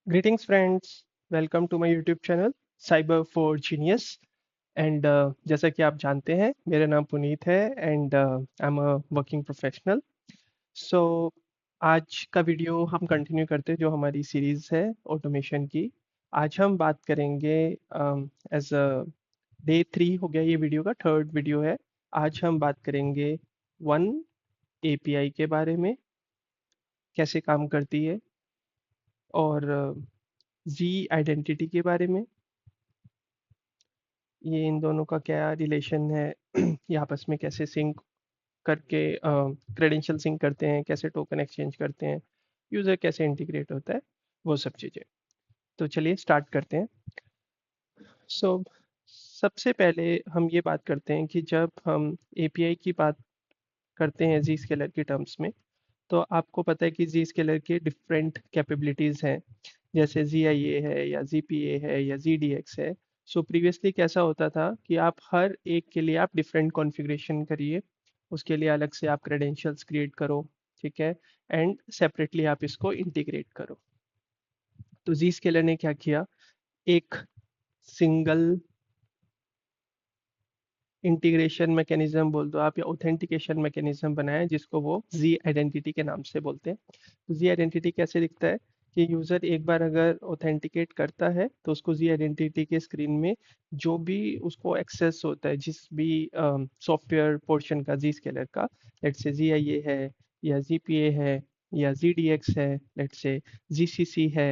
Greetings, friends. Welcome to my YouTube channel Cyber for Genius. And जैसा कि आप जानते हैं मेरा नाम पुनीत है and I am a working professional. So आज का वीडियो हम कंटिन्यू करते हैं जो हमारी सीरीज है ऑटोमेशन की. आज हम बात करेंगे एज अ डे 3 हो गया, ये वीडियो का थर्ड वीडियो है. आज हम बात करेंगे वन एपीआई के बारे में, कैसे काम करती है, और जी आइडेंटिटी के बारे में, ये इन दोनों का क्या रिलेशन है, ये आपस में कैसे सिंक करके क्रेडेंशियल सिंक करते हैं, कैसे टोकन एक्सचेंज करते हैं, यूज़र कैसे इंटीग्रेट होता है, वो सब चीज़ें. तो चलिए स्टार्ट करते हैं. सो सबसे पहले हम ये बात करते हैं कि जब हम एपीआई की बात करते हैं जी स्केलर की टर्म्स में, तो आपको पता है कि जी स्केलर के डिफरेंट कैपेबिलिटीज़ हैं. जैसे जी आई ए है या जी पी ए है या जी डी एक्स है. सो प्रीवियसली कैसा होता था कि आप हर एक के लिए आप डिफरेंट कॉन्फ़िगरेशन करिए, उसके लिए अलग से आप क्रेडेंशियल्स क्रिएट करो, ठीक है, एंड सेपरेटली आप इसको इंटीग्रेट करो. तो जी स्केलर ने क्या किया, एक सिंगल इंटीग्रेशन मैकेनिज्म बोल दो आप या ऑथेंटिकेशन मैकेनिज्म बनाया, जिसको वो जी आइडेंटिटी के नाम से बोलते हैं. तो जी आइडेंटिटी कैसे दिखता है कि यूज़र एक बार अगर ऑथेंटिकेट करता है तो उसको जी आइडेंटिटी के स्क्रीन में जो भी उसको एक्सेस होता है, जिस भी सॉफ्टवेयर पोर्शन का जी स्केलर का, लेट्स से जी आई ए है या जी पी ए है या जी डी एक्स है, लेट्स से जी सी सी है,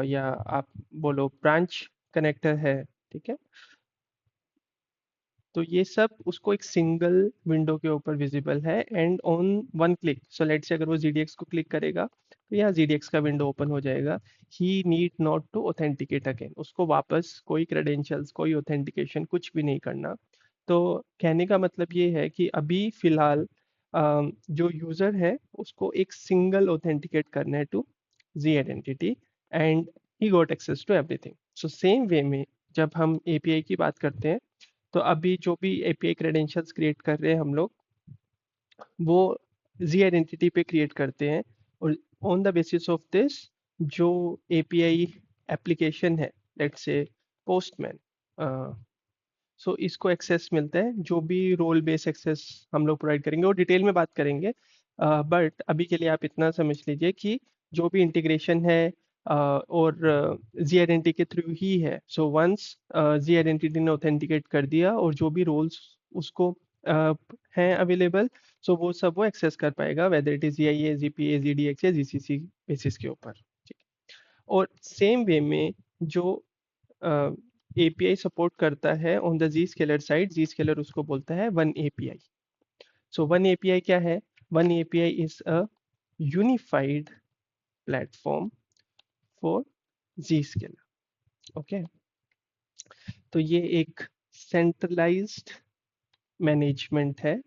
या आप बोलो ब्रांच कनेक्टर है, ठीक है. तो ये सब उसको एक सिंगल विंडो के ऊपर विजिबल है and on one click. So let's से अगर वो जीडीएक्स को क्लिक करेगा तो यहाँ जीडीएक्स का विंडो ओपन हो जाएगा. He need not to authenticate again, उसको वापस कोई क्रेडेंशियल्स कोई ऑथेंटिकेशन कुछ भी नहीं करना. तो कहने का मतलब ये है कि अभी फिलहाल जो यूज़र है उसको एक सिंगल ऑथेंटिकेट करना है to G identity and he got access to everything. So same way में जब हम एपीआई की बात करते हैं, तो अभी जो भी एपीआई क्रेडेंशियल्स क्रिएट कर रहे हैं हम लोग, वो जी आइडेंटिटी पे क्रिएट करते हैं. और on the basis of this जो एपीआई एप्लीकेशन है, लेट्स से पोस्टमैन, सो इसको एक्सेस मिलता है. जो भी रोल बेस एक्सेस हम लोग प्रोवाइड करेंगे, और डिटेल में बात करेंगे, बट अभी के लिए आप इतना समझ लीजिए कि जो भी इंटीग्रेशन है और जी आइडेंटिटी के थ्रू ही है. सो वंस जी आइडेंटिटी ने ऑथेंटिकेट कर दिया और जो भी रोल्स उसको हैं अवेलेबल, सो वो सब वो एक्सेस कर पाएगा, whether it is G I A, G P A, G D X या जी सी सी बेसिस के ऊपर, ठीक है. और सेम वे में जो एपीआई सपोर्ट करता है on the G scaler side, G scaler उसको बोलता है one API. So one API क्या है? One API is a unified platform for G scaler. Okay. तो ये एक सेंट्रलाइज्ड मैनेजमेंट है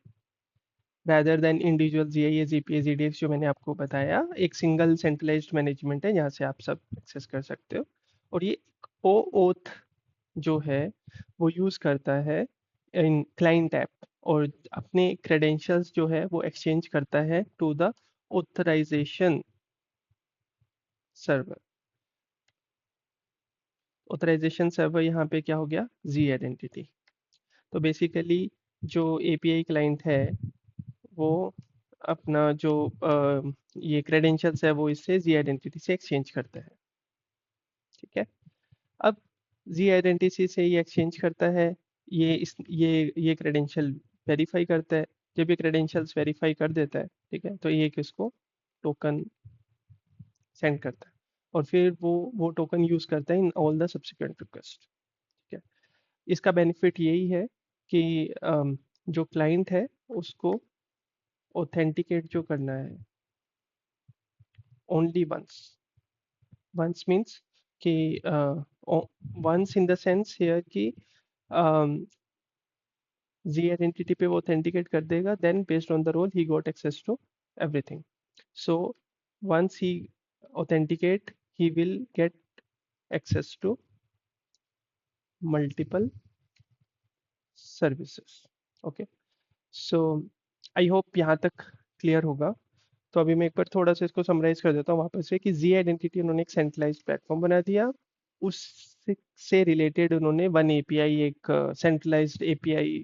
rather than individual G I A, G P A, G D X जो मैंने आपको बताया. एक सिंगल सेंट्रलाइज्ड मैनेजमेंट है जहाँ से आप सब एक्सेस कर सकते हो. और ये ओ ओथ जो है वो यूज़ करता है इन क्लाइंट ऐप, और अपने क्रेडेंशियल्स जो है वो एक्सचेंज करता है to the authorization server. Authorization server यहाँ पे क्या हो गया? G identity. तो बेसिकली जो एपीआई क्लाइंट है वो अपना जो ये क्रेडेंशियल्स है वो इससे जी आइडेंटिटी से एक्सचेंज करता है, ठीक है. अब जी आइडेंटिटी से ये एक्सचेंज करता है, ये क्रेडेंशियल वेरीफाई करता है. जब ये क्रेडेंशियल्स वेरीफाई कर देता है, ठीक है, तो ये किसको टोकन सेंड करता है, और फिर वो टोकन यूज करता है in all the subsequent request, ठीक है. इसका बेनिफिट यही है कि जो क्लाइंट है उसको ऑथेंटिकेट जो करना है ओनली वंस. वंस मीन्स कि once in the sense here कि जी आइडेंटिटी पे वो ऑथेंटिकेट कर देगा, then based on the role he got access to everything. So once he authenticate he will get access to multiple services. Okay. So I hope यहाँ तक clear होगा. तो अभी मैं एक बार थोड़ा सा इसको समराइज कर देता हूँ वापस से कि जी आइडेंटिटी उन्होंने एक सेंट्रलाइज्ड प्लेटफॉर्म बना दिया, उससे रिलेटेड उन्होंने वन एपीआई, एक सेंट्रलाइज्ड एपीआई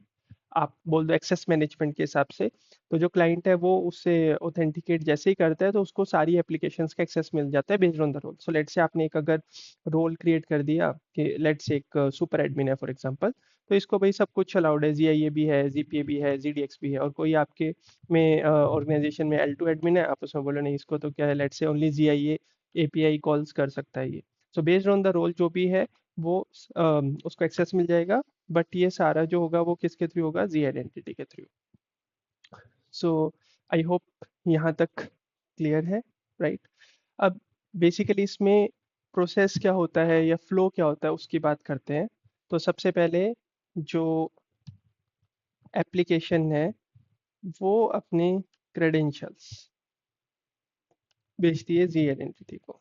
आप बोल दो एक्सेस मैनेजमेंट के हिसाब से। तो जो क्लाइंट है वो उससे ऑथेंटिकेट जैसे ही करता है तो उसको सारी एप्लीकेशंस का एक्सेस मिल जाता है based on the role. So let's say आपने एक अगर रोल क्रिएट कर दिया कि लेट से एक सुपर एडमिन है फॉर एग्जांपल, तो इसको भाई सब कुछ अलाउड है, जीआईए भी है, जीपीए भी है, जीडीएक्स भी है। और कोई आपके में ऑर्गेनाइजेशन में एल टू एडमिन है, आप उसमें बोलो नहीं इसको तो क्या है, लेट से ओनली जीआईए एपीआई कॉल्स कर सकता है ये। So based on the role जो भी है वो उसको एक्सेस मिल जाएगा। बट ये सारा जो होगा वो किसके थ्रू होगा, जी आइडेंटिटी के थ्रू। सो आई होप यहाँ तक क्लियर है, राइट? अब बेसिकली इसमें प्रोसेस क्या होता है या फ्लो क्या होता है उसकी बात करते हैं। तो सबसे पहले जो एप्लीकेशन है वो अपने क्रेडेंशियल्स भेजती है जी आइडेंटिटी को।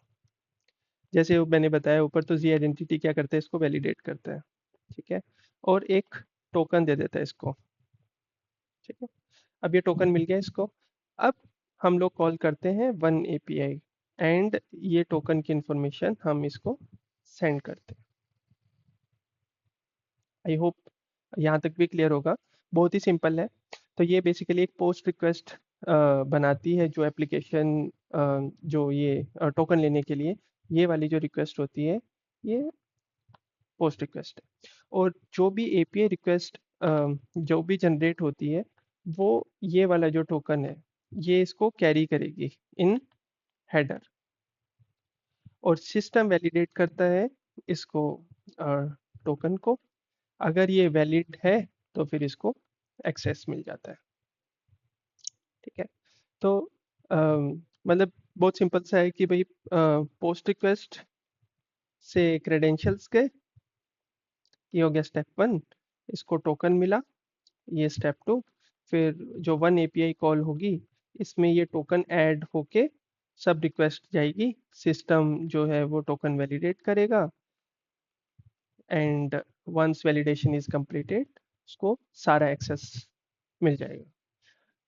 जैसे वो मैंने बताया ऊपर, तो जी आइडेंटिटी क्या करता है, इसको वैलिडेट करता है, ठीक है, और एक टोकन दे देता है इसको, ठीक है। अब ये टोकन मिल गया इसको। अब हम लोग कॉल करते हैं वन एपीआई एंड ये टोकन की इंफॉर्मेशन हम इसको सेंड करते हैं। आई होप यहाँ तक भी क्लियर होगा। बहुत ही सिंपल है। तो ये बेसिकली एक पोस्ट रिक्वेस्ट बनाती है जो एप्लीकेशन, जो ये टोकन लेने के लिए ये वाली जो रिक्वेस्ट होती है ये पोस्ट रिक्वेस्ट है। और जो भी एपीआई रिक्वेस्ट जो भी जनरेट होती है वो ये वाला जो टोकन है ये इसको कैरी करेगी इन हेडर, और सिस्टम वैलिडेट करता है इसको टोकन को। अगर ये वैलिड है तो फिर इसको एक्सेस मिल जाता है, ठीक है। तो मतलब बहुत सिंपल सा है कि भाई पोस्ट रिक्वेस्ट से क्रेडेंशियल्स के, ये हो गया स्टेप वन, इसको टोकन मिला, ये स्टेप टू। फिर जो वन एपीआई कॉल होगी इसमें ये टोकन ऐड होके सब रिक्वेस्ट जाएगी, सिस्टम जो है वो टोकन वैलिडेट करेगा and once validation is completed उसको सारा एक्सेस मिल जाएगा।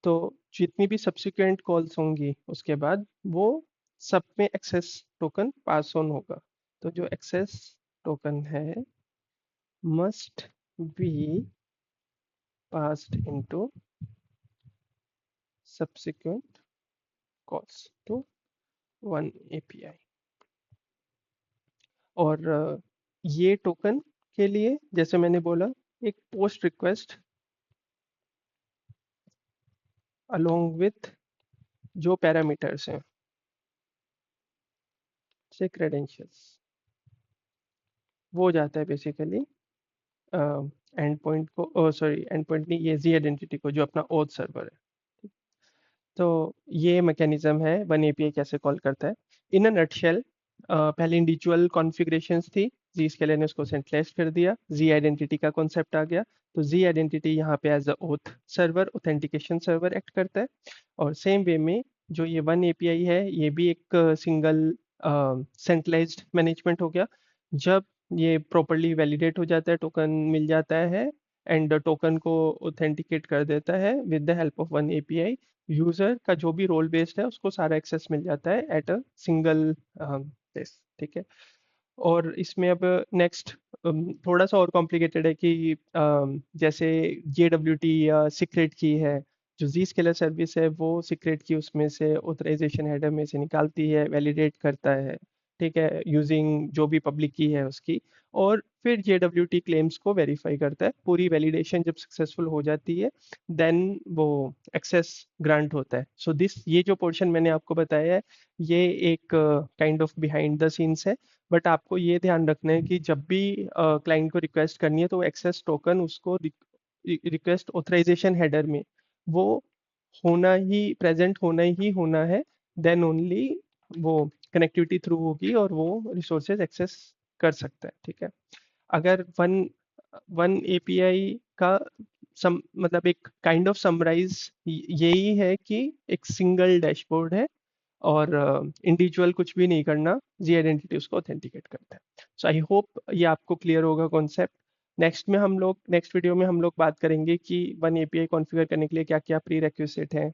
तो जितनी भी सब्सिक्वेंट कॉल्स होंगी उसके बाद वो सब में एक्सेस टोकन पास ऑन होगा। तो जो एक्सेस टोकन है must be passed into subsequent calls to one API। और ये टोकन के लिए जैसे मैंने बोला एक पोस्ट रिक्वेस्ट अलोंग विथ जो पैरामीटर्स हैं से क्रेडेंशियल्स, वो जाता है बेसिकली एंड पॉइंट को, सॉरी एंड पॉइंट नहीं, ये जी आइडेंटिटी को जो अपना ओथ सर्वर है। तो ये मैकेनिज्म है वन एपीआई कैसे कॉल करता है इन अ नटशेल। पहले इंडिविजुअल कॉन्फ़िगरेशंस थी, जी इसके लिए ने उसको सेंट्रलाइज कर दिया, जी आइडेंटिटी का कॉन्सेप्ट आ गया। तो जी आइडेंटिटी यहाँ पे as a auth server, authentication server act करता है। और सेम वे में जो ये वन एपीआई है ये भी एक सिंगल सेंट्रलाइज्ड मैनेजमेंट हो गया। जब ये प्रॉपरली वैलिडेट हो जाता है, टोकन मिल जाता है एंड टोकन को ऑथेंटिकेट कर देता है with the help of one API, user का जो भी रोल बेस्ड है उसको सारा एक्सेस मिल जाता है एट अ सिंगल प्लेस, ठीक है। और इसमें अब नेक्स्ट थोड़ा सा और कॉम्प्लिकेटेड है कि जैसे JWT या सीक्रेट की है, जो जी स्केलर सर्विस है वो सीक्रेट की उसमें से ऑथराइजेशन हेडर में से निकालती है, वैलिडेट करता है, ठीक है, यूजिंग जो भी पब्लिक की है उसकी। और फिर JWT क्लेम्स को वेरीफाई करता है। पूरी वैलिडेशन जब सक्सेसफुल हो जाती है देन वो एक्सेस ग्रांट होता है। सो दिस ये जो पोर्शन मैंने आपको बताया है ये एक kind of behind the scenes है। बट आपको ये ध्यान रखना है कि जब भी क्लाइंट को रिक्वेस्ट करनी है तो एक्सेस टोकन उसको रिक्वेस्ट ऑथराइजेशन हेडर में वो होना ही, प्रेजेंट होना ही होना है। देन ओनली वो कनेक्टिविटी थ्रू होगी और वो रिसोर्सेज एक्सेस कर सकता है, ठीक है। अगर वन वन एपीआई का मतलब एक काइंड ऑफ समराइज यही है कि एक सिंगल डैशबोर्ड है और इंडिविजुअल कुछ भी नहीं करना, जी आइडेंटिटी उसको ऑथेंटिकेट करता है। सो आई होप ये आपको क्लियर होगा कॉन्सेप्ट। नेक्स्ट वीडियो में हम लोग बात करेंगे कि वन एपीआई कॉन्फ़िगर करने के लिए क्या क्या प्री रेक्विजिट हैं,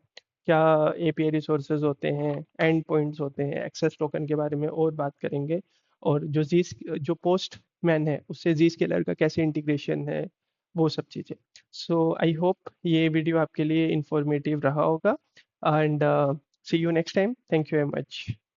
क्या एपीआई रिसोर्सेज होते हैं, एंड पॉइंट्स होते हैं, एक्सेस टोकन के बारे में और बात करेंगे। और जो पोस्ट मैन है उससे जी स्केलर का कैसे इंटीग्रेशन है, वो सब चीज़ें। सो आई होप ये वीडियो आपके लिए इंफॉर्मेटिव रहा होगा, and see you next time. Thank you very much.